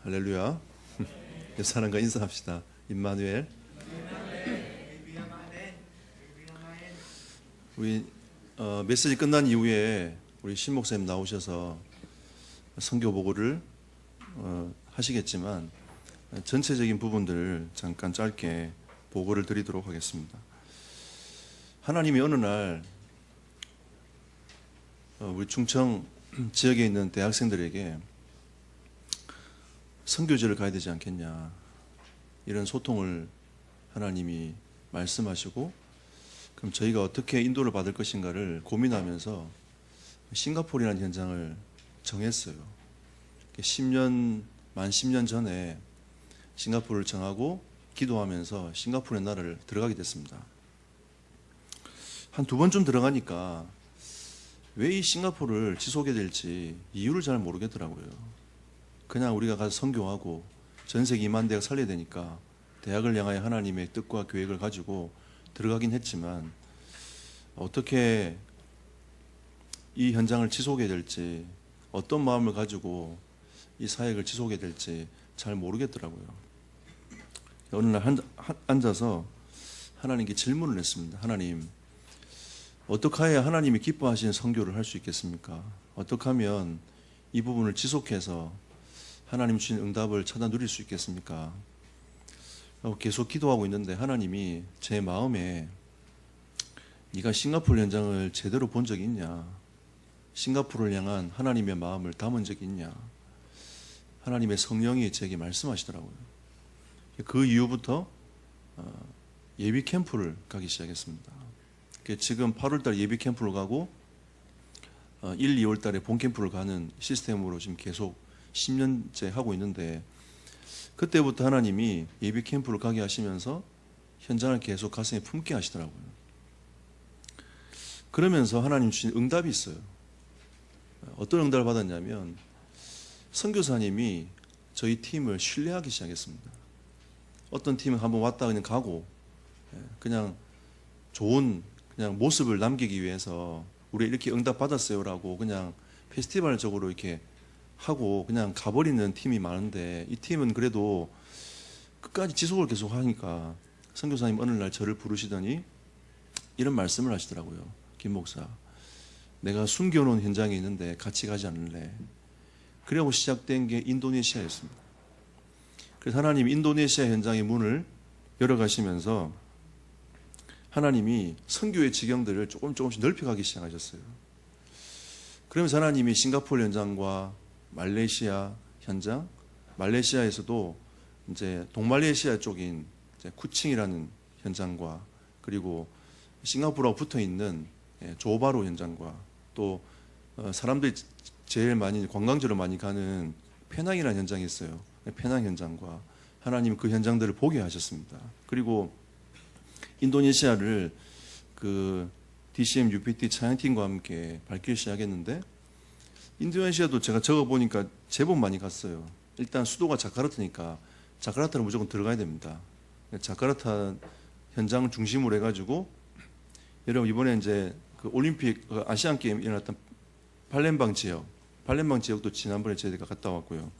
할렐루야. 옆 사람과 인사합시다. 임마누엘. 우리 메시지 끝난 이후에 우리 신 목사님 나오셔서 선교 보고를 하시겠지만 전체적인 부분들을 잠깐 짧게 보고를 드리도록 하겠습니다. 하나님이 어느 날 우리 충청 지역에 있는 대학생들에게 선교지를 가야 되지 않겠냐, 이런 소통을 하나님이 말씀하시고, 그럼 저희가 어떻게 인도를 받을 것인가를 고민하면서 싱가포르라는 현장을 정했어요. 만 10년 전에 싱가포르를 정하고 기도하면서 싱가포르의 나라를 들어가게 됐습니다. 한 2번쯤 들어가니까 왜 이 싱가포르를 지속해야 될지 이유를 잘 모르겠더라고요. 그냥 우리가 가서 선교하고 전 세계 2만 대가 살려야 되니까 대학을 향하여 하나님의 뜻과 계획을 가지고 들어가긴 했지만, 어떻게 이 현장을 지속해야 될지, 어떤 마음을 가지고 이 사역을 지속해야 될지 잘 모르겠더라고요. 어느 날 앉아서 하나님께 질문을 했습니다. 하나님, 어떻게 해야 하나님이 기뻐하시는 선교를 할 수 있겠습니까? 어떻게 하면 이 부분을 지속해서 하나님 주신 응답을 찾아 누릴 수 있겠습니까? 계속 기도하고 있는데 하나님이 제 마음에, 네가 싱가포르 현장을 제대로 본 적이 있냐? 싱가포르를 향한 하나님의 마음을 담은 적이 있냐? 하나님의 성령이 제게 말씀하시더라고요. 그 이후부터 예비 캠프를 가기 시작했습니다. 지금 8월달 예비 캠프를 가고 1, 2월달에 본 캠프를 가는 시스템으로 지금 계속 10년째 하고 있는데, 그때부터 하나님이 예비 캠프를 가게 하시면서 현장을 계속 가슴에 품게 하시더라고요. 그러면서 하나님 주신 응답이 있어요. 어떤 응답을 받았냐면, 선교사님이 저희 팀을 신뢰하기 시작했습니다. 어떤 팀은 한번 왔다 그냥 가고, 그냥 좋은 그냥 모습을 남기기 위해서 우리 이렇게 응답 받았어요라고 그냥 페스티벌적으로 이렇게 하고 그냥 가버리는 팀이 많은데, 이 팀은 그래도 끝까지 지속을 계속 하니까 선교사님 어느 날 저를 부르시더니 이런 말씀을 하시더라고요. 김 목사, 내가 숨겨놓은 현장에 있는데 같이 가지 않을래? 그리고 시작된 게 인도네시아였습니다. 그래서 하나님이 인도네시아 현장의 문을 열어가시면서 하나님이 선교의 지경들을 조금씩 넓혀가기 시작하셨어요. 그러면서 하나님이 싱가포르 현장과 말레이시아 현장, 말레이시아에서도 이제 동말레이시아 쪽인 이제 쿠칭이라는 현장과, 그리고 싱가포르하고 붙어 있는 조바로 현장과, 또 사람들이 제일 많이 관광지로 많이 가는 페낭이라는 현장이 있어요. 페낭 현장과 하나님이 그 현장들을 보게 하셨습니다. 그리고 인도네시아를 그 DCM UPT 찬양팀과 함께 밟기 시작했는데, 인도네시아도 제가 적어보니까 제법 많이 갔어요. 일단 수도가 자카르타니까 자카르타를 무조건 들어가야 됩니다. 자카르타 현장을 중심으로 해가지고, 여러분 이번에 이제 그 올림픽 아시안 게임 일어났던 팔렘방 지역도 지난번에 저희가 갔다 왔고요.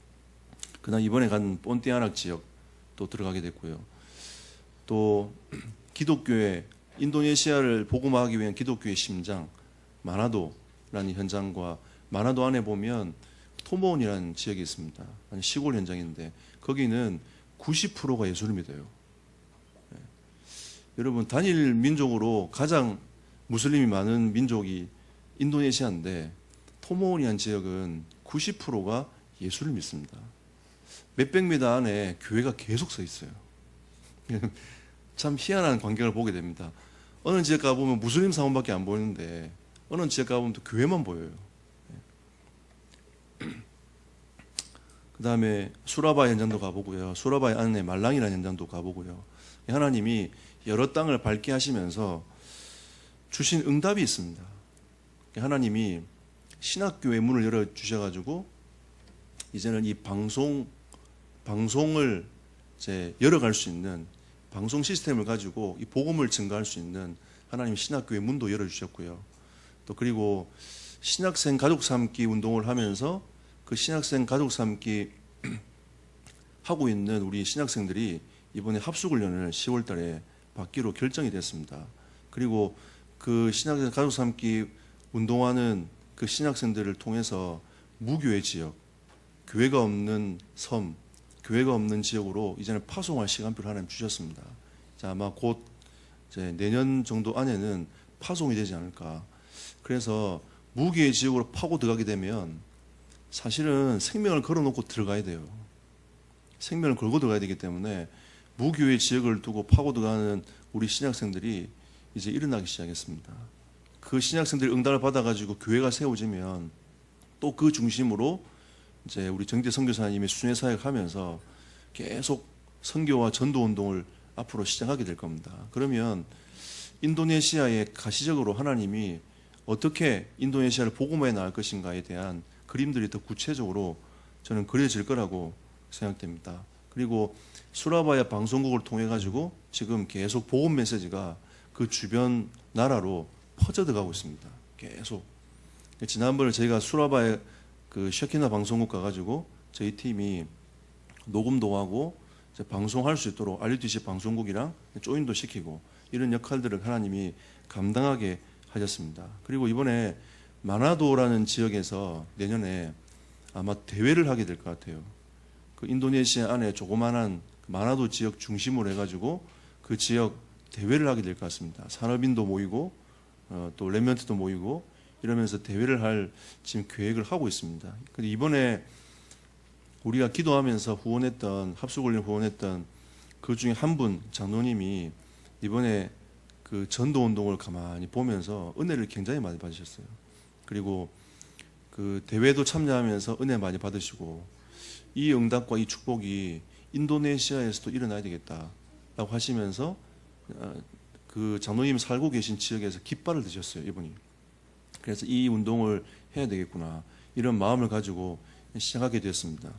그다음 이번에 간 본티아낙 지역도 들어가게 됐고요. 또 기독교의, 인도네시아를 복음화하기 위한 기독교의 심장 마나도라는 현장과, 마나도 안에 보면 토모온이라는 지역이 있습니다. 시골 현장인데 거기는 90%가 예수를 믿어요. 여러분, 단일 민족으로 가장 무슬림이 많은 민족이 인도네시아인데 토모온이라는 지역은 90%가 예수를 믿습니다. 몇백 미터 안에 교회가 계속 서 있어요. 참 희한한 광경을 보게 됩니다. 어느 지역 가보면 무슬림 사원밖에 안 보이는데 어느 지역 가보면 또 교회만 보여요. 그 다음에 수라바이 현장도 가보고요. 수라바이 안에 말랑이라는 현장도 가보고요. 하나님이 여러 땅을 밟게 하시면서 주신 응답이 있습니다. 하나님이 신학교의 문을 열어주셔가지고 이제는 이 방송을 이제 열어갈 수 있는 방송 시스템을 가지고 이 복음을 증가할 수 있는 하나님 신학교의 문도 열어주셨고요. 또 그리고 신학생 가족 삼기 운동을 하면서 그 신학생 가족 삼기 하고 있는 우리 신학생들이 이번에 합숙훈련을 10월 달에 받기로 결정이 됐습니다. 그리고 그 신학생 가족 삼기 운동하는 그 신학생들을 통해서 무교회 지역, 교회가 없는 섬, 교회가 없는 지역으로 이제는 파송할 시간표를 하나님 주셨습니다. 자, 아마 곧 이제 내년 정도 안에는 파송이 되지 않을까. 그래서 무교회 지역으로 파고 들어가게 되면 사실은 생명을 걸어놓고 들어가야 돼요. 생명을 걸고 들어가야 되기 때문에 무교회 지역을 두고 파고 들어가는 우리 신학생들이 이제 일어나기 시작했습니다. 그 신학생들이 응답을 받아가지고 교회가 세워지면 또 그 중심으로 이제 우리 정재 선교사님이 순회 사역하면서 계속 선교와 전도 운동을 앞으로 시작하게 될 겁니다. 그러면 인도네시아에 가시적으로 하나님이 어떻게 인도네시아를 복음화해 나갈 것인가에 대한 그림들이 더 구체적으로 저는 그려질 거라고 생각됩니다. 그리고 수라바야 방송국을 통해 가지고 지금 계속 복음 메시지가 그 주변 나라로 퍼져들어가고 있습니다. 계속. 지난번에 저희가 수라바에 그 샤키나 방송국 가가지고 저희 팀이 녹음도 하고 방송할 수 있도록 RUTC 방송국이랑 조인도 시키고 이런 역할들을 하나님이 감당하게 하셨습니다. 그리고 이번에 마나도라는 지역에서 내년에 아마 대회를 하게 될 것 같아요. 그 인도네시아 안에 조그만한 마나도 지역 중심으로 해가지고 그 지역 대회를 하게 될 것 같습니다. 산업인도 모이고 또 랩런트도 모이고 이러면서 대회를 할 지금 계획을 하고 있습니다. 근데 이번에 우리가 기도하면서 후원했던 합숙훈련 후원했던 그 중에 한 분 장로님이 이번에 그 전도운동을 가만히 보면서 은혜를 굉장히 많이 받으셨어요. 그리고 그 대회도 참여하면서 은혜 많이 받으시고 이 응답과 이 축복이 인도네시아에서도 일어나야 되겠다라고 하시면서 그 장로님 살고 계신 지역에서 깃발을 드셨어요, 이분이. 그래서 이 운동을 해야 되겠구나 이런 마음을 가지고 시작하게 되었습니다.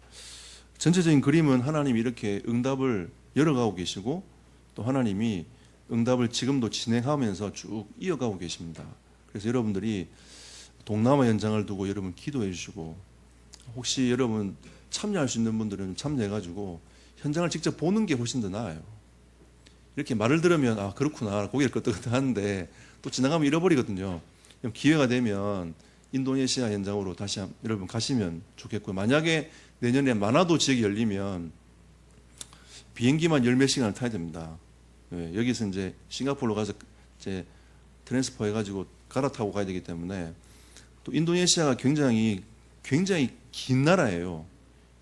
전체적인 그림은 하나님이 이렇게 응답을 열어가고 계시고 또 하나님이 응답을 지금도 진행하면서 쭉 이어가고 계십니다. 그래서 여러분들이 동남아 현장을 두고 여러분 기도해 주시고 혹시 여러분 참여할 수 있는 분들은 참여해가지고 현장을 직접 보는 게 훨씬 더 나아요. 이렇게 말을 들으면 아 그렇구나 고개를 끄덕끄덕 하는데 또 지나가면 잃어버리거든요. 기회가 되면 인도네시아 현장으로 다시 여러분 가시면 좋겠고요. 만약에 내년에 마나도 지역이 열리면 비행기만 열 몇 시간을 타야 됩니다. 여기서 이제 싱가포르로 가서 이제 트랜스퍼 해가지고 갈아타고 가야 되기 때문에 또 인도네시아가 굉장히 긴 나라예요.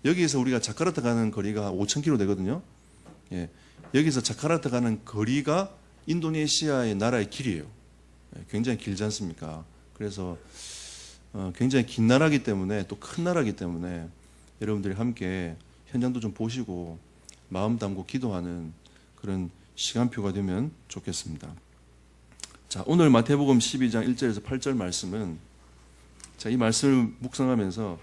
여기에서 우리가 자카르타 가는 거리가 5,000km 되거든요. 여기서 자카르타 가는 거리가 인도네시아의 나라의 길이에요. 굉장히 길지 않습니까? 그래서 굉장히 긴 나라이기 때문에 또 큰 나라이기 때문에 여러분들이 함께 현장도 좀 보시고 마음 담고 기도하는 그런 시간표가 되면 좋겠습니다. 자, 오늘 마태복음 12장 1절에서 8절 말씀은 자, 이 말씀을 묵상하면서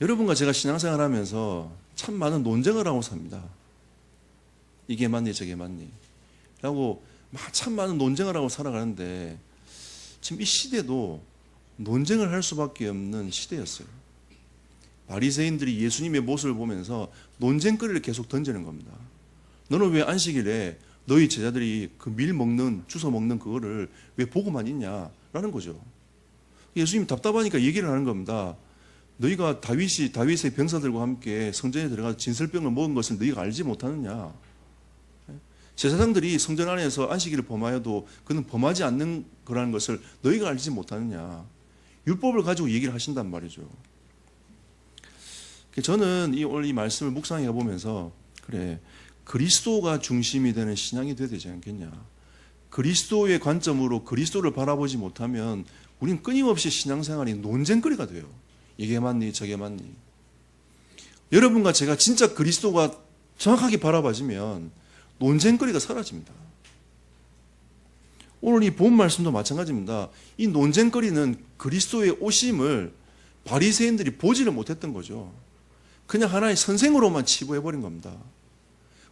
여러분과 제가 신앙생활 하면서 참 많은 논쟁을 하고 삽니다. 이게 맞니 저게 맞니 라고 참 많은 논쟁을 하고 살아가는데 지금 이 시대도 논쟁을 할 수밖에 없는 시대였어요. 바리새인들이 예수님의 모습을 보면서 논쟁거리를 계속 던지는 겁니다. 너는 왜 안식일에 너희 제자들이 그 밀 먹는 주워 먹는 그거를 왜 보고만 있냐라는 거죠. 예수님이 답답하니까 얘기를 하는 겁니다. 너희가 다윗의 병사들과 함께 성전에 들어가서 진설병을 먹은 것을 너희가 알지 못하느냐. 제사장들이 성전 안에서 안식일을 범하여도 그는 범하지 않는 거라는 것을 너희가 알지 못하느냐. 율법을 가지고 얘기를 하신단 말이죠. 저는 오늘 이 말씀을 묵상해 보면서 그래 그리스도가 중심이 되는 신앙이 돼야 되지 않겠냐. 그리스도의 관점으로 그리스도를 바라보지 못하면 우린 끊임없이 신앙생활이 논쟁거리가 돼요. 이게 맞니 저게 맞니. 여러분과 제가 진짜 그리스도가 정확하게 바라봐지면 논쟁거리가 사라집니다. 오늘 이 본 말씀도 마찬가지입니다. 이 논쟁거리는 그리스도의 오심을 바리새인들이 보지를 못했던 거죠. 그냥 하나의 선생으로만 치부해버린 겁니다.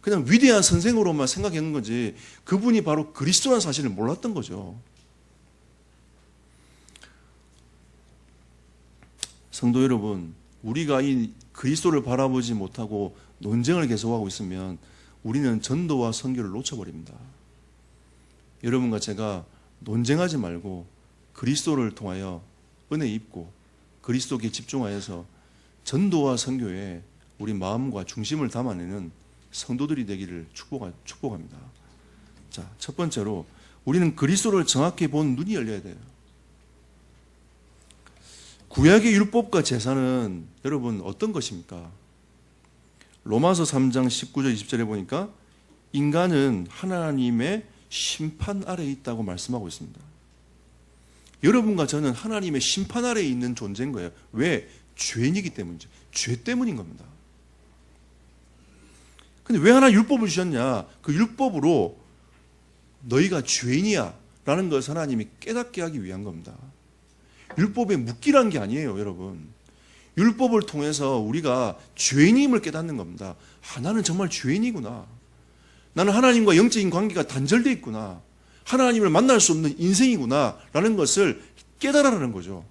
그냥 위대한 선생으로만 생각했는 거지 그분이 바로 그리스도라는 사실을 몰랐던 거죠. 성도 여러분, 우리가 이 그리스도를 바라보지 못하고 논쟁을 계속하고 있으면 우리는 전도와 선교를 놓쳐버립니다. 여러분과 제가 논쟁하지 말고 그리스도를 통하여 은혜 입고 그리스도께 집중하여서 전도와 선교에 우리 마음과 중심을 담아내는 성도들이 되기를 축복합니다. 자, 첫 번째로 우리는 그리스도를 정확히 본 눈이 열려야 돼요. 구약의 율법과 제사는 여러분 어떤 것입니까? 로마서 3장 19절 20절에 보니까 인간은 하나님의 심판 아래에 있다고 말씀하고 있습니다. 여러분과 저는 하나님의 심판 아래에 있는 존재인 거예요. 왜? 죄인이기 때문이죠. 죄 때문인 겁니다. 근데 왜 하나 율법을 주셨냐? 그 율법으로 너희가 죄인이야 라는 것을 하나님이 깨닫게 하기 위한 겁니다. 율법에 묶이란 게 아니에요, 여러분. 율법을 통해서 우리가 죄인임을 깨닫는 겁니다. 나는 정말 죄인이구나. 나는 하나님과 영적인 관계가 단절되어 있구나. 하나님을 만날 수 없는 인생이구나 라는 것을 깨달으라는 거죠.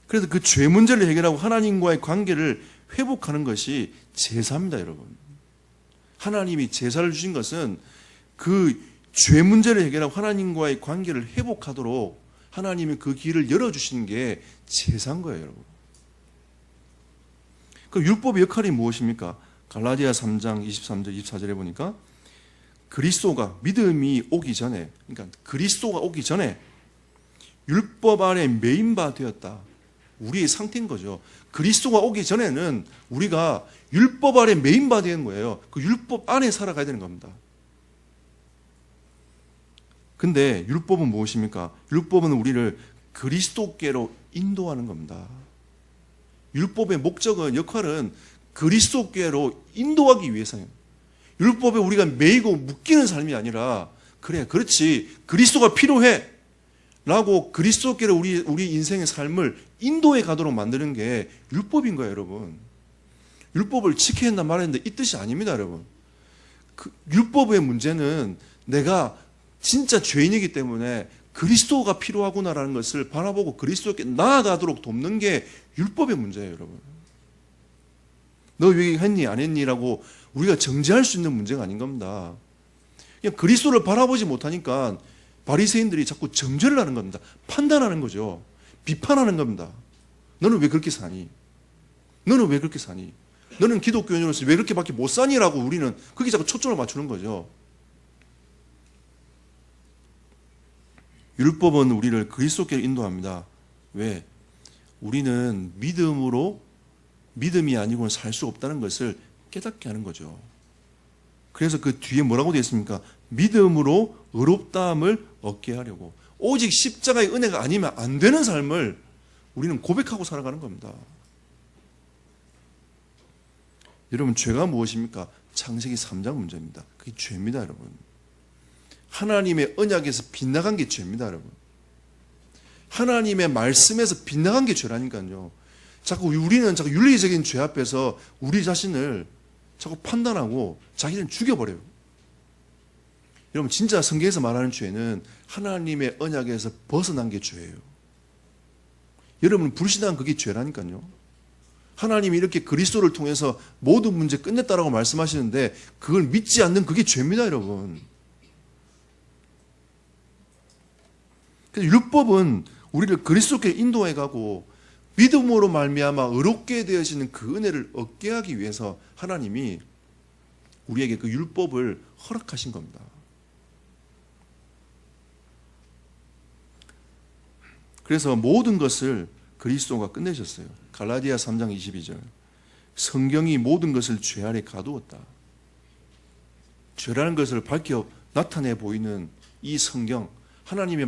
그래서 그 죄 문제를 해결하고 하나님과의 관계를 회복하는 것이 제사입니다, 여러분. 하나님이 제사를 주신 것은 그 죄 문제를 해결하고 하나님과의 관계를 회복하도록 하나님이 그 길을 열어주시는 게 제사인 거예요, 여러분. 그 율법의 역할이 무엇입니까? 갈라디아 3장 23절 24절에 보니까 그리스도가 믿음이 오기 전에, 그러니까 그리스도가 오기 전에 율법 아래 매인바 되었다. 우리의 상태인 거죠. 그리스도가 오기 전에는 우리가 율법 아래 매인바 되는 거예요. 그 율법 안에 살아가야 되는 겁니다. 근데 율법은 무엇입니까? 율법은 우리를 그리스도께로 인도하는 겁니다. 율법의 목적은, 역할은 그리스도께로 인도하기 위해서예요. 율법에 우리가 매이고 묶이는 삶이 아니라, 그래, 그렇지, 그리스도가 필요해 라고 그리스도께로 우리 인생의 삶을 인도해 가도록 만드는 게 율법인 거예요, 여러분. 율법을 지켜야 한다 말했는데 이 뜻이 아닙니다, 여러분. 그 율법의 문제는 내가 진짜 죄인이기 때문에 그리스도가 필요하구나라는 것을 바라보고 그리스도께 나아가도록 돕는 게 율법의 문제예요, 여러분. 너 왜 했니 안 했니라고 우리가 정죄할 수 있는 문제가 아닌 겁니다. 그냥 그리스도를 바라보지 못하니까 바리새인들이 자꾸 정죄를 하는 겁니다. 판단하는 거죠. 비판하는 겁니다. 너는 왜 그렇게 사니? 너는 왜 그렇게 사니? 너는 기독교인으로서 왜 그렇게밖에 못 사니라고 우리는 그게 자꾸 초점을 맞추는 거죠. 율법은 우리를 그리스도께로 인도합니다. 왜? 우리는 믿음이 아니고는 살 수 없다는 것을 깨닫게 하는 거죠. 그래서 그 뒤에 뭐라고 되어 있습니까? 믿음으로 의롭다함을 얻게 하려고. 오직 십자가의 은혜가 아니면 안 되는 삶을 우리는 고백하고 살아가는 겁니다. 여러분, 죄가 무엇입니까? 창세기 3장 문제입니다. 그게 죄입니다, 여러분. 하나님의 언약에서 빗나간 게 죄입니다, 여러분. 하나님의 말씀에서 빗나간 게 죄라니까요. 우리는 자꾸 윤리적인 죄 앞에서 우리 자신을 자꾸 판단하고 자기는 죽여버려요. 여러분, 진짜 성경에서 말하는 죄는 하나님의 언약에서 벗어난 게 죄예요. 여러분, 불신앙 그게 죄라니까요. 하나님이 이렇게 그리스도를 통해서 모든 문제 끝냈다라고 말씀하시는데 그걸 믿지 않는 그게 죄입니다, 여러분. 그래서 율법은 우리를 그리스도께 인도해 가고 믿음으로 말미암아 의롭게 되어지는 그 은혜를 얻게 하기 위해서 하나님이 우리에게 그 율법을 허락하신 겁니다. 그래서 모든 것을 그리스도가 끝내셨어요. 갈라디아 3장 22절. 성경이 모든 것을 죄 아래 가두었다. 죄라는 것을 밝혀 나타내 보이는 이 성경, 하나님의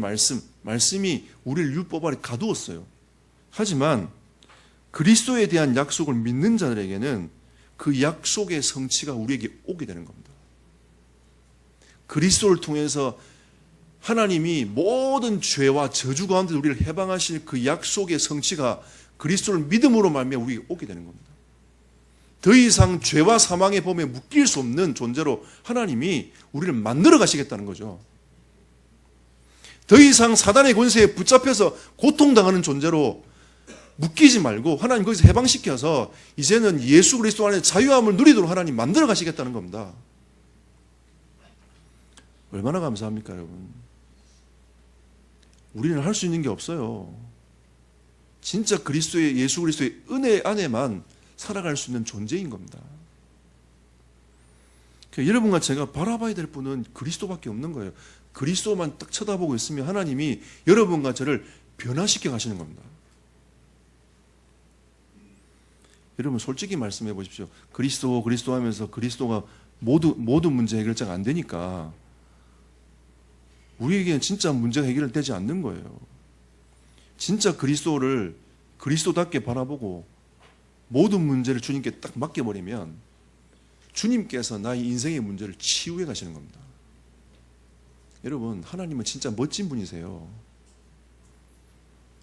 말씀이 우리를 율법 아래 가두었어요. 하지만 그리스도에 대한 약속을 믿는 자들에게는 그 약속의 성취가 우리에게 오게 되는 겁니다. 그리스도를 통해서 하나님이 모든 죄와 저주 가운데 우리를 해방하실 그 약속의 성취가 그리스도를 믿음으로 말미암아 우리에게 오게 되는 겁니다. 더 이상 죄와 사망의 범에 묶일 수 없는 존재로 하나님이 우리를 만들어 가시겠다는 거죠. 더 이상 사단의 권세에 붙잡혀서 고통당하는 존재로 묶이지 말고 하나님 거기서 해방시켜서 이제는 예수 그리스도 안에 자유함을 누리도록 하나님 만들어 가시겠다는 겁니다. 얼마나 감사합니까, 여러분? 우리는 할 수 있는 게 없어요. 진짜 그리스도의 예수 그리스도의 은혜 안에만 살아갈 수 있는 존재인 겁니다. 여러분과 제가 바라봐야 될 분은 그리스도밖에 없는 거예요. 그리스도만 딱 쳐다보고 있으면 하나님이 여러분과 저를 변화시켜 가시는 겁니다. 여러분 솔직히 말씀해 보십시오. 그리스도 하면서 그리스도가 모든 문제 해결자가 안 되니까 우리에게는 진짜 문제가 해결되지 않는 거예요. 진짜 그리스도를 그리스도답게 바라보고 모든 문제를 주님께 딱 맡겨버리면 주님께서 나의 인생의 문제를 치유해 가시는 겁니다. 여러분, 하나님은 진짜 멋진 분이세요.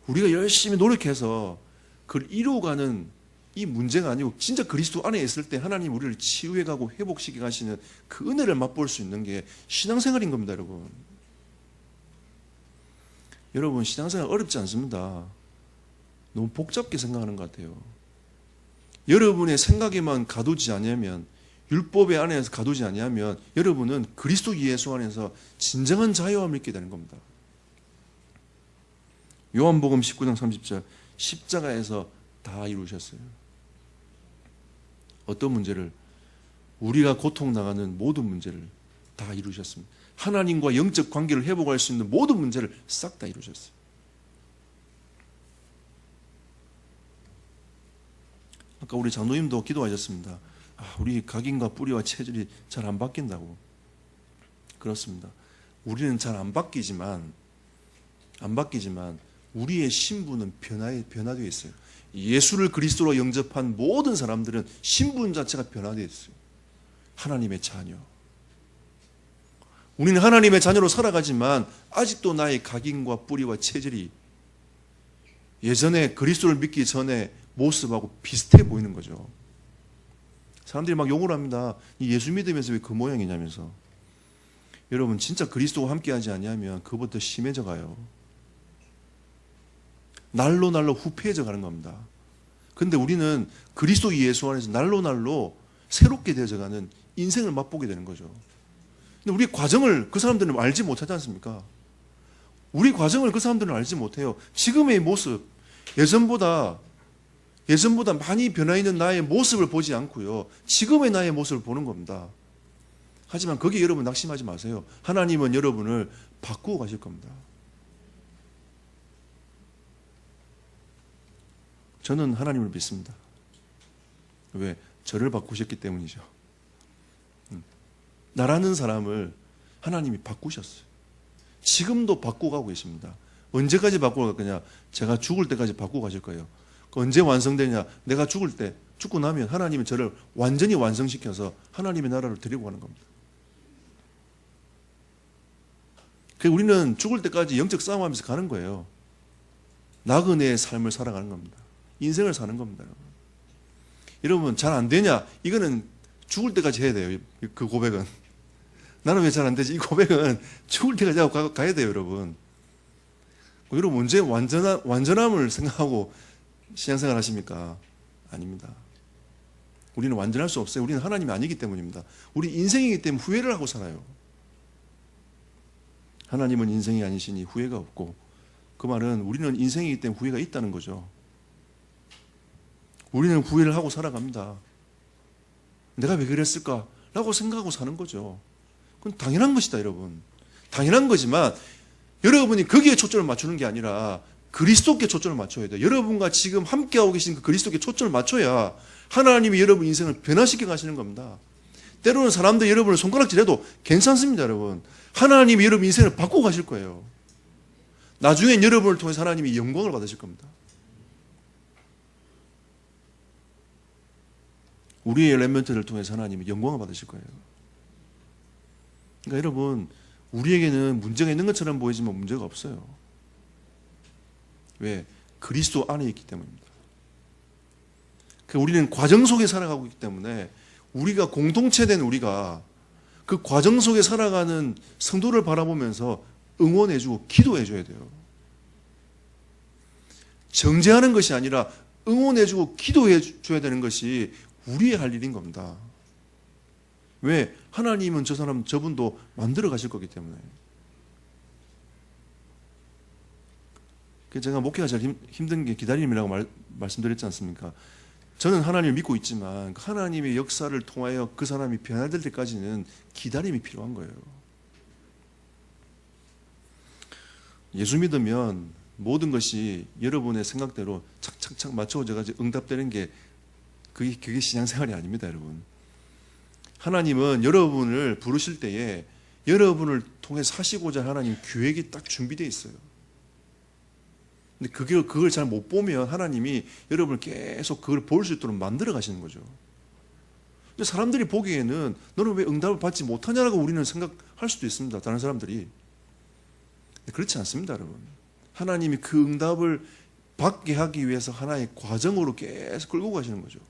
우리가 열심히 노력해서 그걸 이루어가는 이 문제가 아니고 진짜 그리스도 안에 있을 때 하나님 우리를 치유해 가고 회복시켜 가시는 그 은혜를 맛볼 수 있는 게 신앙생활인 겁니다, 여러분. 여러분, 신앙생활 어렵지 않습니다. 너무 복잡게 생각하는 것 같아요. 여러분의 생각에만 가두지 아니하면, 율법의 안에서 가두지 아니하면 여러분은 그리스도 예수 안에서 진정한 자유함을 있게 되는 겁니다. 요한복음 19장 30절, 십자가에서 다 이루셨어요. 어떤 문제를? 우리가 고통당하는 모든 문제를 다 이루셨습니다. 하나님과 영적 관계를 회복할 수 있는 모든 문제를 싹 다 이루셨어요. 아까 우리 장로님도 기도하셨습니다. 우리 각인과 뿌리와 체질이 잘 안 바뀐다고. 그렇습니다. 우리는 잘 안 바뀌지만 우리의 신분은 변화되어 있어요. 예수를 그리스도로 영접한 모든 사람들은 신분 자체가 변화되어 있어요. 하나님의 자녀. 우리는 하나님의 자녀로 살아가지만 아직도 나의 각인과 뿌리와 체질이 예전에 그리스도를 믿기 전에 모습하고 비슷해 보이는 거죠. 사람들이 막 욕을 합니다. 이 예수 믿으면서 왜 그 모양이냐면서. 여러분, 진짜 그리스도와 함께하지 아니하면 그것부터 심해져 가요. 날로 후패해져 가는 겁니다. 그런데 우리는 그리스도 예수 안에서 날로 새롭게 되어져 가는 인생을 맛보게 되는 거죠. 근데 우리 과정을 그 사람들은 알지 못하지 않습니까? 우리 과정을 그 사람들은 알지 못해요. 지금의 모습, 예전보다 많이 변화있는 나의 모습을 보지 않고요. 지금의 나의 모습을 보는 겁니다. 하지만 거기에 여러분 낙심하지 마세요. 하나님은 여러분을 바꾸어 가실 겁니다. 저는 하나님을 믿습니다. 왜? 저를 바꾸셨기 때문이죠. 나라는 사람을 하나님이 바꾸셨어요. 지금도 바꾸고 가고 계십니다. 언제까지 바꾸고 갈 거냐? 제가 죽을 때까지 바꾸고 가실 거예요. 언제 완성되냐? 내가 죽고 나면 하나님이 저를 완전히 완성시켜서 하나님의 나라를 데리고 가는 겁니다. 그래서 우리는 죽을 때까지 영적 싸움하면서 가는 거예요. 나그네의 삶을 살아가는 겁니다. 인생을 사는 겁니다. 여러분, 잘 안 되냐? 이거는 죽을 때까지 해야 돼요. 그 고백은. 나는 왜 잘 안 되지? 이 고백은 죽을 때까지 하고 가야 돼요, 여러분. 여러분, 언제 완전함을 생각하고 신앙생활 하십니까? 아닙니다. 우리는 완전할 수 없어요. 우리는 하나님이 아니기 때문입니다. 우리 인생이기 때문에 후회를 하고 살아요. 하나님은 인생이 아니시니 후회가 없고, 그 말은 우리는 인생이기 때문에 후회가 있다는 거죠. 우리는 후회를 하고 살아갑니다. 내가 왜 그랬을까? 라고 생각하고 사는 거죠. 그건 당연한 것이다, 여러분. 당연한 거지만 여러분이 거기에 초점을 맞추는 게 아니라 그리스도께 초점을 맞춰야 돼요. 여러분과 지금 함께하고 계신 그 그리스도께 초점을 맞춰야 하나님이 여러분 인생을 변화시켜 가시는 겁니다. 때로는 사람들이 여러분을 손가락질해도 괜찮습니다, 여러분. 하나님이 여러분 인생을 바꾸고 가실 거예요. 나중엔 여러분을 통해서 하나님이 영광을 받으실 겁니다. 우리의 렘넌트를 통해서 하나님이 영광을 받으실 거예요. 그러니까 여러분, 우리에게는 문제가 있는 것처럼 보이지만 문제가 없어요. 왜? 그리스도 안에 있기 때문입니다. 우리는 과정 속에 살아가고 있기 때문에 우리가 공동체된 우리가 그 과정 속에 살아가는 성도를 바라보면서 응원해주고 기도해줘야 돼요. 정죄하는 것이 아니라 응원해주고 기도해줘야 되는 것이 우리의 할 일인 겁니다. 왜? 하나님은 저 사람, 저분도 만들어 가실 거기 때문에. 제가 목회가 제일 힘든 게 기다림이라고 말씀드렸지 않습니까? 저는 하나님을 믿고 있지만 하나님의 역사를 통하여 그 사람이 변화될 때까지는 기다림이 필요한 거예요. 예수 믿으면 모든 것이 여러분의 생각대로 착착착 맞춰져가지고 응답되는 게 그게 신앙생활이 아닙니다, 여러분. 하나님은 여러분을 부르실 때에 여러분을 통해 사시고자 하나님 계획이 딱 준비되어 있어요. 근데 그걸 잘 못 보면 하나님이 여러분을 계속 그걸 볼 수 있도록 만들어 가시는 거죠. 근데 사람들이 보기에는 너는 왜 응답을 받지 못하냐라고 우리는 생각할 수도 있습니다. 다른 사람들이. 그렇지 않습니다, 여러분. 하나님이 그 응답을 받게 하기 위해서 하나의 과정으로 계속 끌고 가시는 거죠.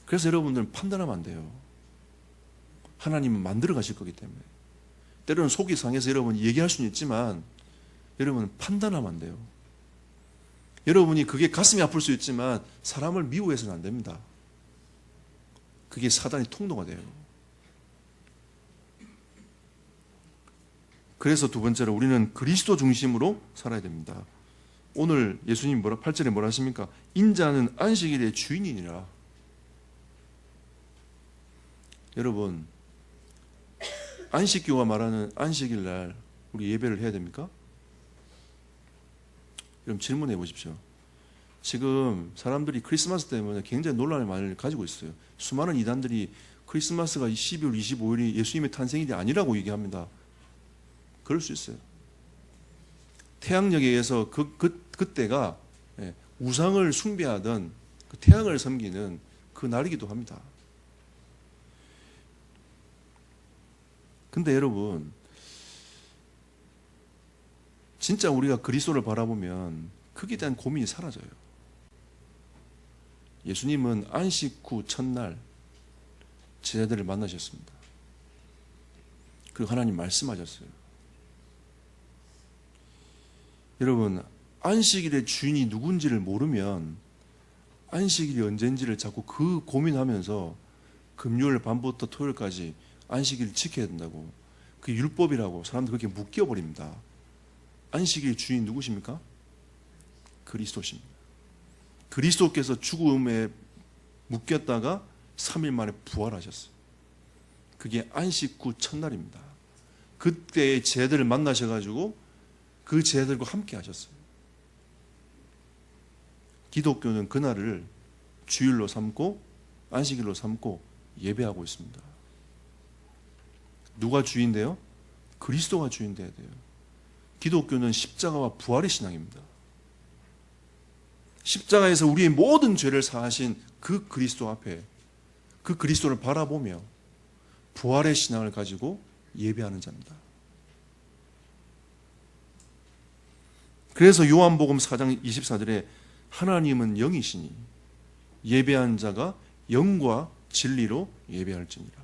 그래서 여러분들은 판단하면 안 돼요. 하나님은 만들어 가실 거기 때문에. 때로는 속이 상해서 여러분이 얘기할 수는 있지만 여러분은 판단하면 안 돼요. 여러분이 그게 가슴이 아플 수 있지만 사람을 미워해서는 안 됩니다. 그게 사단의 통로가 돼요. 그래서 두 번째로 우리는 그리스도 중심으로 살아야 됩니다. 오늘 예수님 8절에 뭐라 하십니까? 인자는 안식일의 주인이니라. 여러분, 안식교가 말하는 안식일 날 우리 예배를 해야 됩니까? 여러분 질문해 보십시오. 지금 사람들이 크리스마스 때문에 굉장히 논란을 많이 가지고 있어요. 수많은 이단들이 크리스마스가 12월 25일이 예수님의 탄생일이 아니라고 얘기합니다. 그럴 수 있어요. 태양력에 의해서 그때가 우상을 숭배하던 그 태양을 섬기는 그 날이기도 합니다. 근데 여러분, 진짜 우리가 그리스도를 바라보면 거기에 대한 고민이 사라져요. 예수님은 안식 후 첫날 제자들을 만나셨습니다. 그리고 하나님 말씀하셨어요. 여러분, 안식일의 주인이 누군지를 모르면 안식일이 언제인지를 자꾸 그 고민하면서 금요일 밤부터 토요일까지 안식일을 지켜야 된다고, 그 율법이라고 사람들 그렇게 묶여버립니다. 안식일의 주인 누구십니까? 그리스도십니다. 그리스도께서 죽음에 묶였다가 3일 만에 부활하셨어요. 그게 안식 후 첫날입니다. 그때의 제자들을 만나셔가지고 그 제자들과 함께 하셨어요. 기독교는 그날을 주일로 삼고 안식일로 삼고 예배하고 있습니다. 누가 주인데요? 그리스도가 주인 돼야 돼요. 기독교는 십자가와 부활의 신앙입니다. 십자가에서 우리의 모든 죄를 사하신 그 그리스도 앞에 그 그리스도를 바라보며 부활의 신앙을 가지고 예배하는 자입니다. 그래서 요한복음 4장 24절에 하나님은 영이시니 예배하는 자가 영과 진리로 예배할지니라.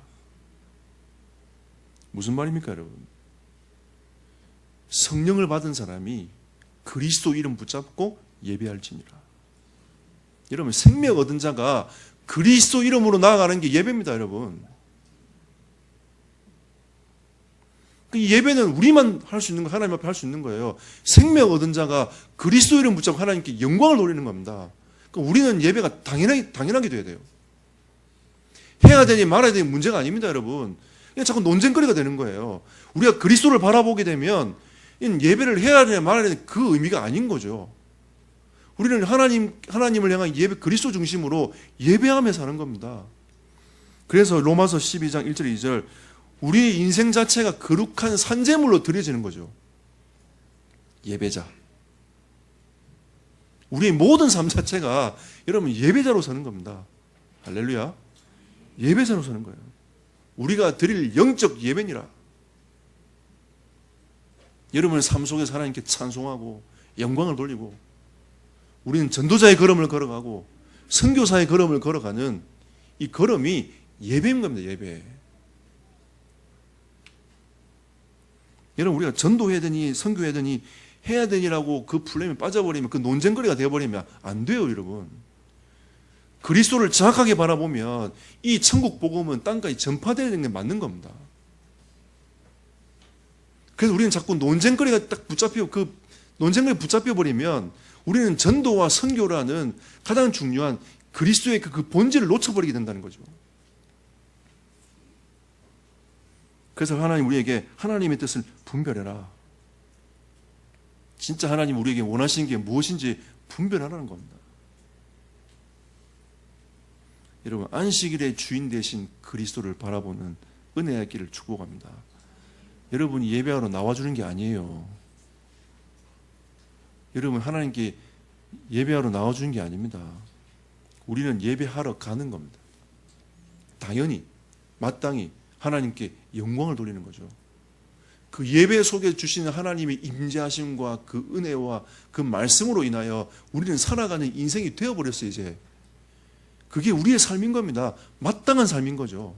무슨 말입니까, 여러분? 성령을 받은 사람이 그리스도 이름 붙잡고 예배할지니라. 여러분, 생명 얻은 자가 그리스도 이름으로 나아가는 게 예배입니다, 여러분. 그 예배는 우리만 할 수 있는 거, 하나님 앞에 할 수 있는 거예요. 생명 얻은 자가 그리스도 이름 붙잡고 하나님께 영광을 돌리는 겁니다. 그러니까 우리는 예배가 당연하게 돼야 돼요. 해야 되니 말아야 되니 문제가 아닙니다, 여러분. 그냥 자꾸 논쟁거리가 되는 거예요. 우리가 그리스도를 바라보게 되면 예배를 해야 되냐 말아야 되냐 그 의미가 아닌 거죠. 우리는 하나님을 향한 예배, 그리스도 중심으로 예배하며 사는 겁니다. 그래서 로마서 12장 1절 2절 우리의 인생 자체가 거룩한 산제물로 드려지는 거죠. 예배자. 우리의 모든 삶 자체가 여러분 예배자로 사는 겁니다. 할렐루야. 예배자로 사는 거예요. 우리가 드릴 영적 예배니라. 여러분의 삶 속에서 하나님께 찬송하고 영광을 돌리고 우리는 전도자의 걸음을 걸어가고 선교사의 걸음을 걸어가는 이 걸음이 예배인 겁니다. 예배. 여러분, 우리가 전도해야 되니 선교해야 되니 해야 되니라고 그 플레임에 빠져버리면, 그 논쟁거리가 되어버리면 안 돼요, 여러분. 그리스도를 정확하게 바라보면 이 천국 복음은 땅까지 전파되어야 되는 게 맞는 겁니다. 그래서 우리는 자꾸 논쟁거리가 딱 붙잡히고, 그 논쟁거리에 붙잡혀버리면 우리는 전도와 선교라는 가장 중요한 그리스도의 그 본질을 놓쳐버리게 된다는 거죠. 그래서 하나님 우리에게 하나님의 뜻을 분별해라. 진짜 하나님 우리에게 원하시는 게 무엇인지 분별하라는 겁니다. 여러분, 안식일의 주인 되신 그리스도를 바라보는 은혜의 길을 축복합니다. 여러분이 예배하러 나와주는 게 아니에요. 여러분, 하나님께 예배하러 나와주는 게 아닙니다. 우리는 예배하러 가는 겁니다. 당연히, 마땅히 하나님께 영광을 돌리는 거죠. 그 예배 속에 주시는 하나님의 임재하심과 그 은혜와 그 말씀으로 인하여 우리는 살아가는 인생이 되어버렸어요, 이제. 그게 우리의 삶인 겁니다. 마땅한 삶인 거죠.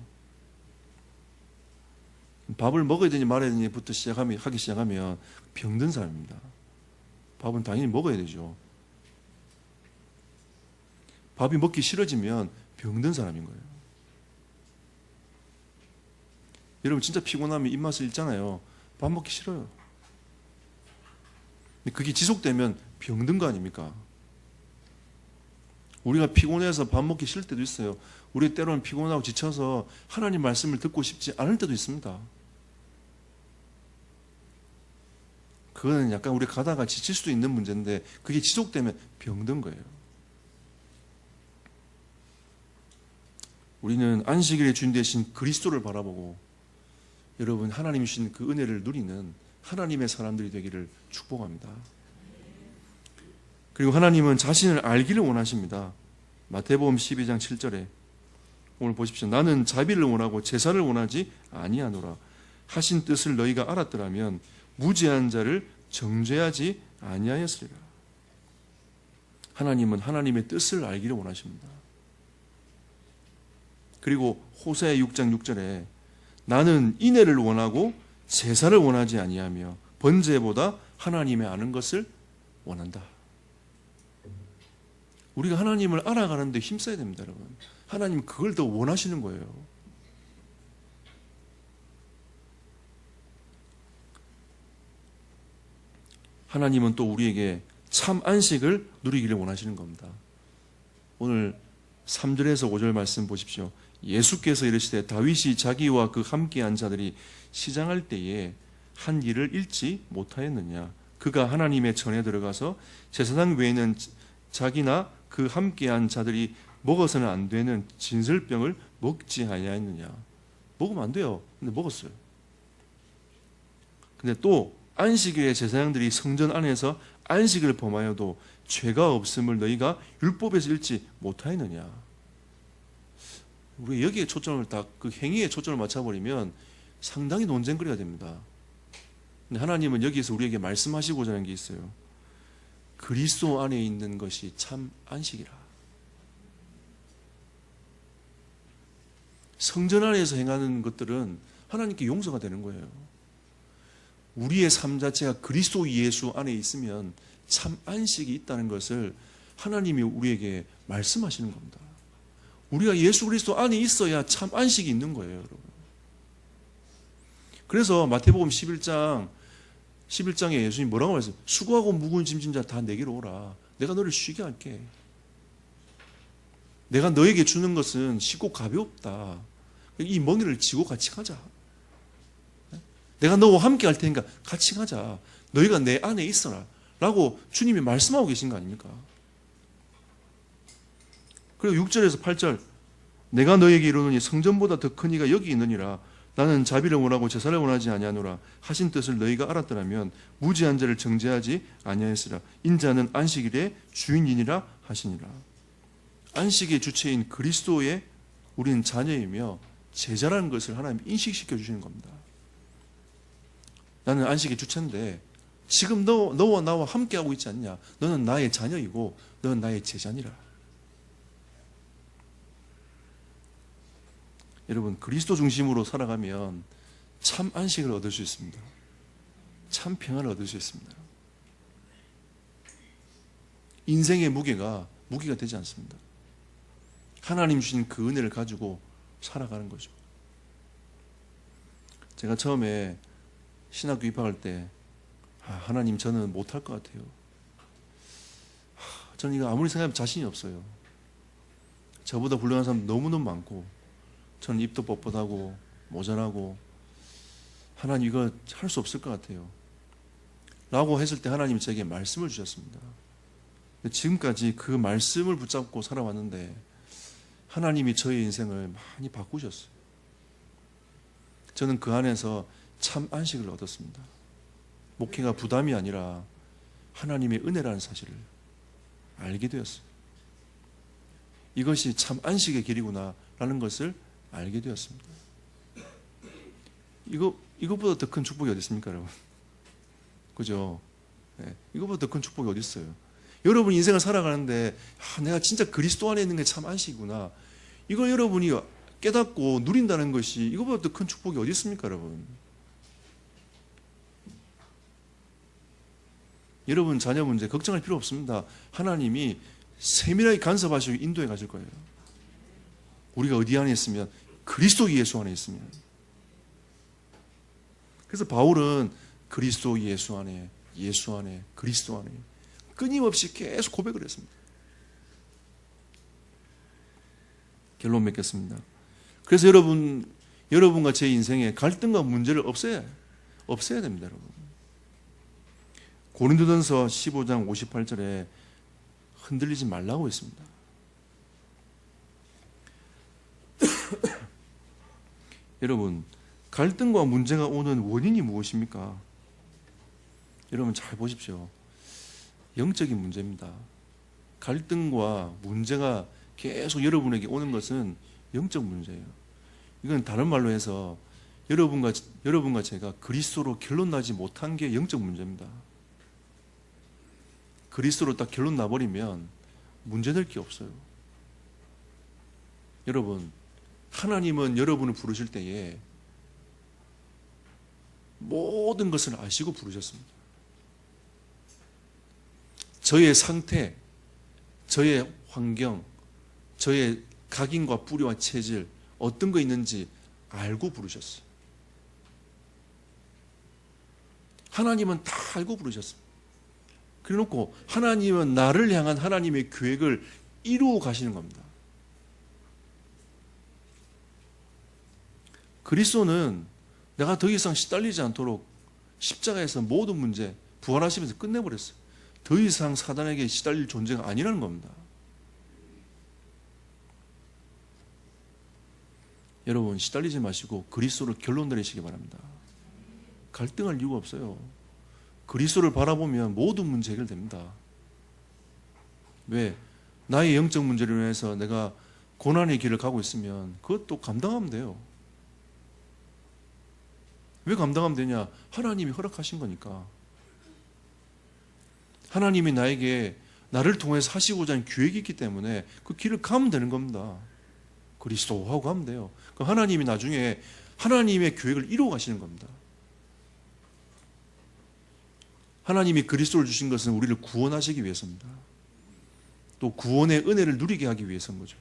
밥을 먹어야 되니 말아야 되니부터 하기 시작하면 병든 사람입니다. 밥은 당연히 먹어야 되죠. 밥이 먹기 싫어지면 병든 사람인 거예요. 여러분, 진짜 피곤하면 입맛을 잃잖아요. 밥 먹기 싫어요. 근데 그게 지속되면 병든 거 아닙니까? 우리가 피곤해서 밥 먹기 싫을 때도 있어요. 우리 때로는 피곤하고 지쳐서 하나님 말씀을 듣고 싶지 않을 때도 있습니다. 그거는 약간 우리 가다가 지칠 수도 있는 문제인데, 그게 지속되면 병든 거예요. 우리는 안식일의 주인 되신 그리스도를 바라보고 여러분, 하나님이 주신 그 은혜를 누리는 하나님의 사람들이 되기를 축복합니다. 그리고 하나님은 자신을 알기를 원하십니다. 마태복음 12장 7절에 오늘 보십시오. 나는 자비를 원하고 제사를 원하지 아니하노라. 하신 뜻을 너희가 알았더라면 무죄한 자를 정죄하지 아니하였으리라. 하나님은 하나님의 뜻을 알기를 원하십니다. 그리고 호세아 6장 6절에 나는 인애를 원하고 제사를 원하지 아니하며 번제보다 하나님의 아는 것을 원한다. 우리가 하나님을 알아가는 데 힘써야 됩니다, 여러분. 하나님은 그걸 더 원하시는 거예요. 하나님은 또 우리에게 참 안식을 누리기를 원하시는 겁니다. 오늘 3절에서 5절 말씀 보십시오. 예수께서 이르시되 다윗이 자기와 그 함께한 자들이 시장할 때에 한 일을 잃지 못하였느냐. 그가 하나님의 전에 들어가서 제사장 외에는 자기나 그 함께한 자들이 먹어서는 안 되는 진설병을 먹지 아니하였느냐. 먹으면 안 돼요. 근데 먹었어요. 근데 또 안식일에 제사장들이 성전 안에서 안식을 범하여도 죄가 없음을 너희가 율법에서 읽지 못하였느냐. 우리 여기에 초점을 그 행위에 초점을 맞춰버리면 상당히 논쟁거리가 됩니다. 근데 하나님은 여기에서 우리에게 말씀하시고자 하는 게 있어요. 그리스도 안에 있는 것이 참 안식이라. 성전 안에서 행하는 것들은 하나님께 용서가 되는 거예요. 우리의 삶 자체가 그리스도 예수 안에 있으면 참 안식이 있다는 것을 하나님이 우리에게 말씀하시는 겁니다. 우리가 예수 그리스도 안에 있어야 참 안식이 있는 거예요, 여러분. 그래서 마태복음 11장에 예수님 뭐라고 말했어요? 수고하고 무거운 짐진 자 다 내게로 오라. 내가 너를 쉬게 할게. 내가 너에게 주는 것은 쉽고 가볍다. 이 멍에를 지고 같이 가자. 내가 너와 함께 할 테니까 같이 가자. 너희가 내 안에 있어라. 라고 주님이 말씀하고 계신 거 아닙니까? 그리고 6절에서 8절 내가 너에게 이르노니 성전보다 더 큰 이가 여기 있느니라. 나는 자비를 원하고 제사를 원하지 아니하노라. 하신 뜻을 너희가 알았더라면 무죄한 자를 정죄하지 아니하였으라. 인자는 안식일의 주인이니라 하시니라. 안식의 주체인 그리스도의 우리는 자녀이며 제자라는 것을 하나님 인식시켜 주시는 겁니다. 나는 안식의 주체인데 지금 너와 나와 함께하고 있지 않냐. 너는 나의 자녀이고 너는 나의 제자니라. 여러분, 그리스도 중심으로 살아가면 참 안식을 얻을 수 있습니다. 참 평안을 얻을 수 있습니다. 인생의 무게가 되지 않습니다. 하나님 주신 그 은혜를 가지고 살아가는 거죠. 제가 처음에 신학교 입학할 때 하나님 저는 못할 것 같아요. 저는 이거 아무리 생각해도 자신이 없어요. 저보다 훌륭한 사람 너무너무 많고 저는 입도 뻣뻣하고 모자라고 하나님 이거 할 수 없을 것 같아요 라고 했을 때 하나님이 제게 말씀을 주셨습니다. 지금까지 그 말씀을 붙잡고 살아왔는데 하나님이 저의 인생을 많이 바꾸셨어요. 저는 그 안에서 참 안식을 얻었습니다. 목회가 부담이 아니라 하나님의 은혜라는 사실을 알게 되었어요. 이것이 참 안식의 길이구나 라는 것을 알게 되었습니다. 이것보다 더 큰 축복이 어디 있습니까, 여러분? 그죠? 네, 이것보다 더 큰 축복이 어디 있어요? 여러분 인생을 살아가는데 내가 진짜 그리스도 안에 있는 게 참 안식이구나. 이걸 여러분이 깨닫고 누린다는 것이 이것보다 더 큰 축복이 어디 있습니까, 여러분? 여러분 자녀 문제 걱정할 필요 없습니다. 하나님이 세밀하게 간섭하시고 인도해 가실 거예요. 우리가 어디 안에 있으면 그리스도 예수 안에 있으면. 그래서 바울은 그리스도 예수 안에, 예수 안에, 그리스도 안에 끊임없이 계속 고백을 했습니다. 결론 맺겠습니다. 그래서 여러분과 제 인생에 갈등과 문제를 없애야 됩니다, 여러분. 고린도전서 15장 58절에 흔들리지 말라고 했습니다. 여러분, 갈등과 문제가 오는 원인이 무엇입니까? 여러분 잘 보십시오. 영적인 문제입니다. 갈등과 문제가 계속 여러분에게 오는 것은 영적 문제예요. 이건 다른 말로 해서 여러분과 제가 그리스도로 결론 나지 못한 게 영적 문제입니다. 그리스도로 딱 결론 나버리면 문제될 게 없어요. 여러분, 하나님은 여러분을 부르실 때에 모든 것을 아시고 부르셨습니다. 저의 상태, 저의 환경, 저의 각인과 뿌리와 체질 어떤 거 있는지 알고 부르셨어요. 하나님은 다 알고 부르셨습니다. 그래놓고 하나님은 나를 향한 하나님의 계획을 이루어 가시는 겁니다. 그리스도는 내가 더 이상 시달리지 않도록 십자가에서 모든 문제 부활하시면서 끝내버렸어요. 더 이상 사단에게 시달릴 존재가 아니라는 겁니다. 여러분 시달리지 마시고 그리스도를 결론 내리시기 바랍니다. 갈등할 이유가 없어요. 그리스도를 바라보면 모든 문제 해결됩니다. 왜? 나의 영적 문제로 인해서 내가 고난의 길을 가고 있으면 그것도 감당하면 돼요. 왜 감당하면 되냐? 하나님이 허락하신 거니까. 하나님이 나를 통해서 하시고자 하는 계획이 있기 때문에 그 길을 가면 되는 겁니다. 그리스도 하고 가면 돼요. 그럼 하나님이 나중에 하나님의 계획을 이루어 가시는 겁니다. 하나님이 그리스도를 주신 것은 우리를 구원하시기 위해서입니다. 또 구원의 은혜를 누리게 하기 위해서인 거죠.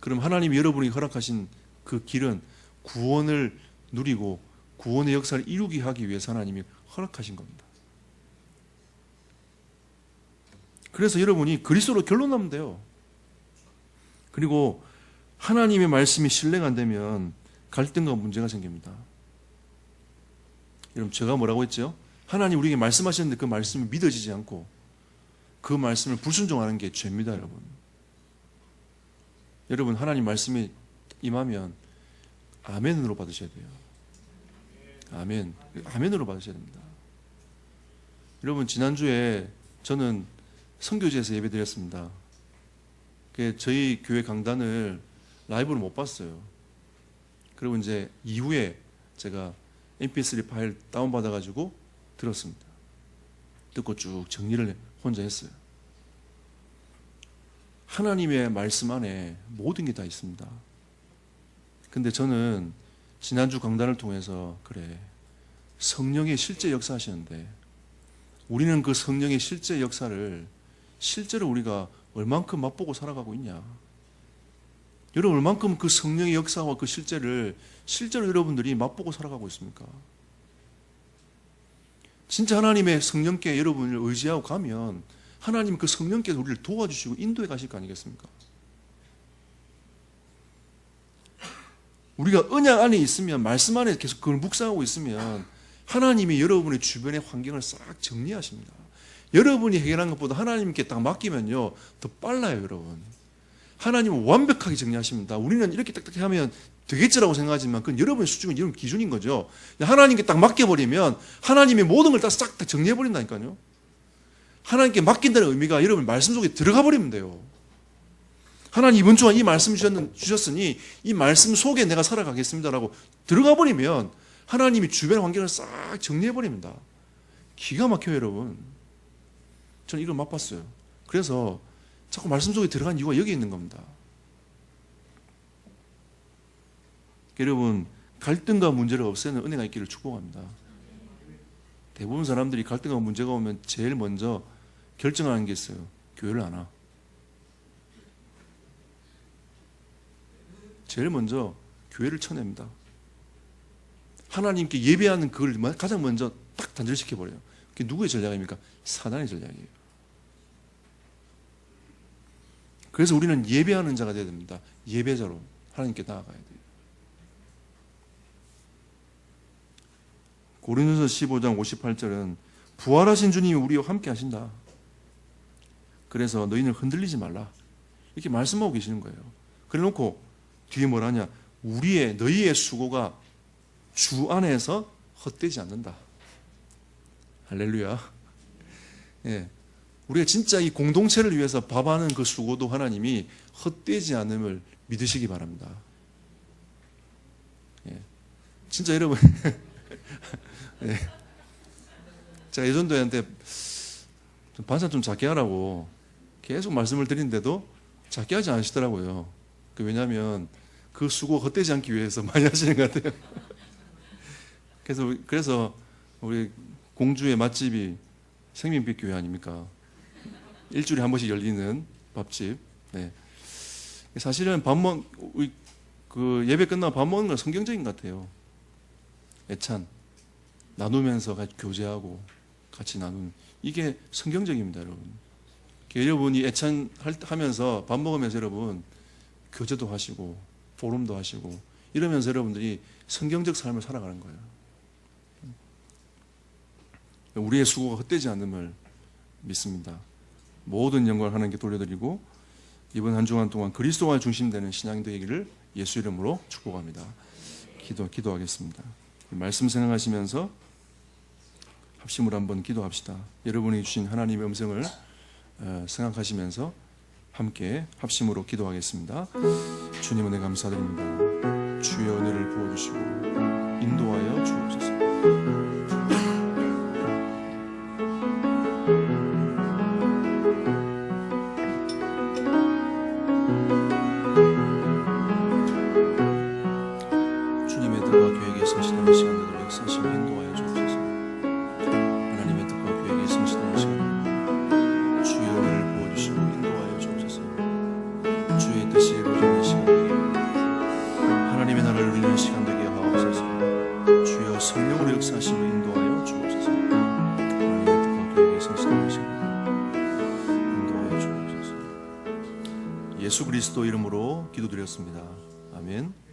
그럼 하나님이 여러분이 허락하신 그 길은 구원을 누리고 구원의 역사를 이루게 하기 위해서 하나님이 허락하신 겁니다. 그래서 여러분이 그리스도로 결론나면 돼요. 그리고 하나님의 말씀이 신뢰가 안 되면 갈등과 문제가 생깁니다. 여러분 제가 뭐라고 했죠? 하나님 우리에게 말씀하셨는데 그 말씀이 믿어지지 않고 그 말씀을 불순종하는 게 죄입니다, 여러분. 여러분 하나님 말씀이 임하면 아멘으로 받으셔야 돼요. 아멘. 아멘으로 받으셔야 됩니다. 여러분 지난주에 저는 선교지에서 예배드렸습니다. 저희 교회 강단을 라이브로 못 봤어요. 그리고 이제 이후에 제가 mp3 파일 다운받아가지고 들었습니다. 듣고 쭉 정리를 혼자 했어요. 하나님의 말씀 안에 모든 게 다 있습니다. 근데 저는 지난주 강단을 통해서 그래 성령의 실제 역사하시는데 우리는 그 성령의 실제 역사를 실제로 우리가 얼만큼 맛보고 살아가고 있냐? 여러분 얼만큼 그 성령의 역사와 그 실제를 실제로 여러분들이 맛보고 살아가고 있습니까? 진짜 하나님의 성령께 여러분을 의지하고 가면 하나님 그 성령께서 우리를 도와주시고 인도해 가실 거 아니겠습니까? 우리가 언약 안에 있으면 말씀 안에 계속 그걸 묵상하고 있으면 하나님이 여러분의 주변의 환경을 싹 정리하십니다. 여러분이 해결한 것보다 하나님께 딱 맡기면요 더 빨라요. 여러분 하나님은 완벽하게 정리하십니다. 우리는 이렇게 딱딱히 하면 되겠지라고 생각하지만 그건 여러분의 수준은 여러분 기준인 거죠. 하나님께 딱 맡겨버리면 하나님의 모든 걸 다 싹 다 정리해버린다니까요. 하나님께 맡긴다는 의미가 여러분 말씀 속에 들어가 버리면 돼요. 하나님 이번 주간 이 말씀 주셨으니 이 말씀 속에 내가 살아가겠습니다라고 들어가 버리면 하나님이 주변 환경을 싹 정리해 버립니다. 기가 막혀요. 여러분 저는 이걸 맛봤어요. 그래서 자꾸 말씀 속에 들어간 이유가 여기 있는 겁니다. 여러분 갈등과 문제를 없애는 은혜가 있기를 축복합니다. 대부분 사람들이 갈등과 문제가 오면 제일 먼저 결정하는 게 있어요. 교회를 안 와. 제일 먼저 교회를 쳐냅니다. 하나님께 예배하는 그걸 가장 먼저 딱 단절시켜버려요. 그게 누구의 전략입니까? 사단의 전략이에요. 그래서 우리는 예배하는 자가 되어야 됩니다. 예배자로 하나님께 나아가야 돼요. 고린도서 15장 58절은 부활하신 주님이 우리와 함께 하신다. 그래서 너희는 흔들리지 말라. 이렇게 말씀하고 계시는 거예요. 그래 놓고 뒤에 뭐라냐? 너희의 수고가 주 안에서 헛되지 않는다. 할렐루야. 예. 우리가 진짜 이 공동체를 위해서 밥하는 그 수고도 하나님이 헛되지 않음을 믿으시기 바랍니다. 예. 진짜 여러분, 예. 제가 예전도한테 반찬 좀 작게 하라고 계속 말씀을 드리는데도 작게 하지 않으시더라고요. 왜냐하면 그 수고 헛되지 않기 위해서 많이 하시는 것 같아요. 그래서 우리 공주의 맛집이 생명빛 교회 아닙니까? 일주일에 한 번씩 열리는 밥집. 네. 사실은 그 예배 끝나고 밥 먹는 건 성경적인 것 같아요. 애찬 나누면서 같이 교제하고 같이 나누는 이게 성경적입니다, 여러분. 여러분이 애찬 하면서 밥 먹으면서 여러분 교제도 하시고 포럼도 하시고 이러면서 여러분들이 성경적 삶을 살아가는 거예요. 우리의 수고가 헛되지 않음을 믿습니다. 모든 영광을 하나님께 돌려드리고 이번 한 주간 동안 그리스도가 중심되는 신앙이 되기를 예수 이름으로 축복합니다. 기도하겠습니다. 말씀 생각하시면서 합심으로 한번 기도합시다. 여러분이 주신 하나님의 음성을 생각하시면서 함께 합심으로 기도하겠습니다. 주님 은혜 감사드립니다. 주의 은혜를 부어주시고 인도하여 주옵소서. 주님의 뜻과 계획에 성실하는 시간들을 역사하시며 인도하여 주옵소서. 하나님의 뜻과 계획에 성실하는 시간들 주의 은혜를 부어주시고 인도하여 주옵소서. 주의 뜻이 이루어지는 시간 되게 하나님의 나라를 누리는 시간 되게 하옵소서. 주여 성령으로 역사하시며 인도하여 주옵소서. 하나님의 뜻과 계획에 성실하는 시간 인도하여 주옵소서. 예수 그리스도 이름으로 기도드렸습니다. 아멘.